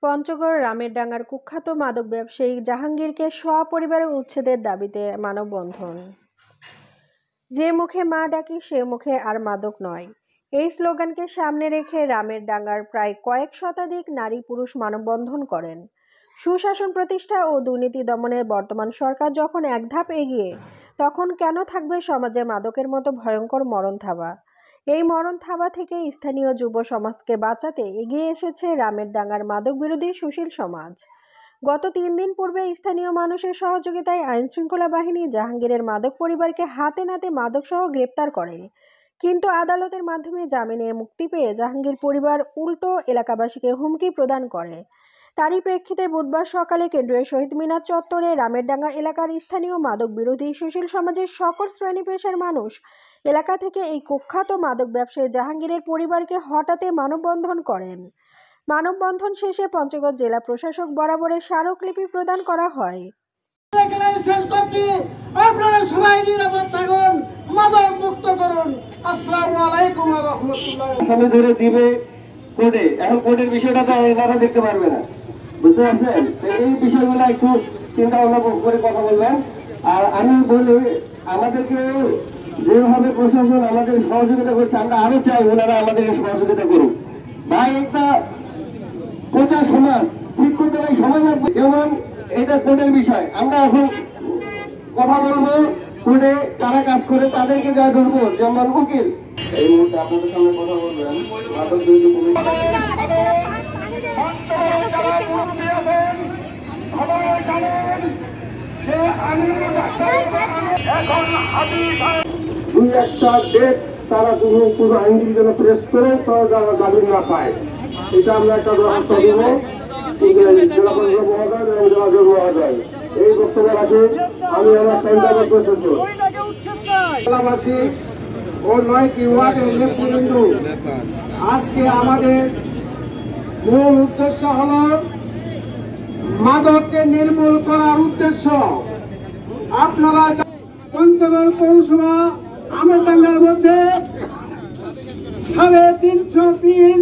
পঞ্চগড় রামেরডাঙ্গার কুখ্যাত মাদক ব্যবসায়ী জাহাঙ্গীরকে সপরিবারে উচ্ছেদের দাবিতে মানববন্ধন। যে মুখে মা ডাকি সে মুখে আর মাদক নয়, এই স্লোগানকে সামনে রেখে রামেরডাঙ্গার প্রায় কয়েক শতাধিক নারী পুরুষ মানববন্ধন করেন। সুশাসন প্রতিষ্ঠা ও দুর্নীতি দমনে বর্তমান সরকার যখন এক ধাপ এগিয়ে, তখন কেন থাকবে সমাজে মাদকের মতো ভয়ঙ্কর মরণ থাবা? এই মরণ থাবা থেকে স্থানীয় যুব সমাজকে বাঁচাতে এগিয়ে এসেছে রামেরডাঙ্গার মাদক বিরোধী সুশীল সমাজ। গত 3 দিন পূর্বে স্থানীয় মানুষের সহযোগিতায় আইনশৃঙ্খলা বাহিনী জাহাঙ্গীরের মাদক পরিবারকে হাতে নাতে মাদকসহ গ্রেপ্তার করে। কিন্তু আদালতের মাধ্যমে জামিনে মুক্তি পেয়ে জাহাঙ্গীর পরিবার উল্টো এলাকাবাসীকে হুমকি প্রদান করে। তারই প্রেক্ষিতে বুধবার সকালে কেন্দ্রীয় শহীদ মিনার চত্বরে রামেরডাঙ্গা এলাকার স্থানীয় মাদক বিরোধী সুশীল সমাজের সকল শ্রেণী পেশার মানুষ এলাকা থেকে এই কুখ্যাত মাদক ব্যবসায়ী জাহাঙ্গীরের পরিবারকে হঠাতে মানববন্ধন করেন। মানববন্ধন শেষে পঞ্চগড় জেলা প্রশাসক বরাবরে স্মারকলিপি প্রদান করা হয়। আপনারা সবাই নিরাপদ থাকুন, মাদক মুক্ত করুন। আসসালামু আলাইকুম ওয়া রাহমাতুল্লাহ। সময় ধরে দিবে কোর্টে, এখন কোর্টের বিষয়টা তো এনারা দেখতে পারবে না, বুঝতে পারছেন? এই বিষয়গুলো একটু চিন্তা ভাবনা করে কথা বলবেন। আর আমি বলি, আমাদেরকে যেভাবে প্রশাসন আমাদের সহযোগিতা করছে, আমরা আরো চাই ওনারা আমাদেরকে সহযোগিতা করুক। ভাই, একটা প্রচার সমাজ ঠিক করতে ভাই সময় লাগবে। যেমন এটা কোর্টের বিষয়, আমরা এখন কথা বলবো কোর্টে কারা কাজ করে তাদেরকে যা ধরবো, যেমন উকিল। এই মুহূর্তে আপনাদের সামনে কথা বলবেন মাদক বিরোধী দুই একটা ডেট তারা কোনো আইনজীবী যেন প্রেস করে তারা যারা জামিন না পায়, এটা আমরা একটা ব্যবস্থা দেবো। জেলা পরিষদ মহোদয় এবং জেলা মহোদয় এই বক্তব্য রাখি। আমি আমার সন্ধ্যাবাদ পর্যন্ত জেলাবাসী ও 9টি ওয়ার্ডের নেতৃবৃন্দ, আজকে আমাদের মূল উদ্দেশ্য হল মাদককে নির্মূল করার উদ্দেশ্য। আপনারা পঞ্চগড় পৌরসভা রামেরডাঙ্গার মধ্যে 350 পিস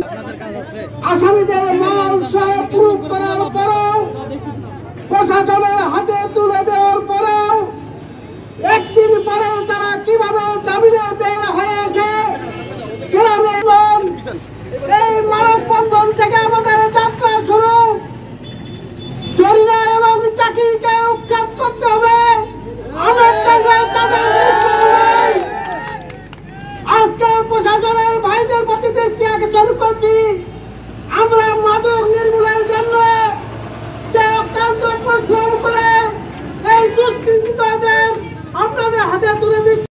আসামিদের মাল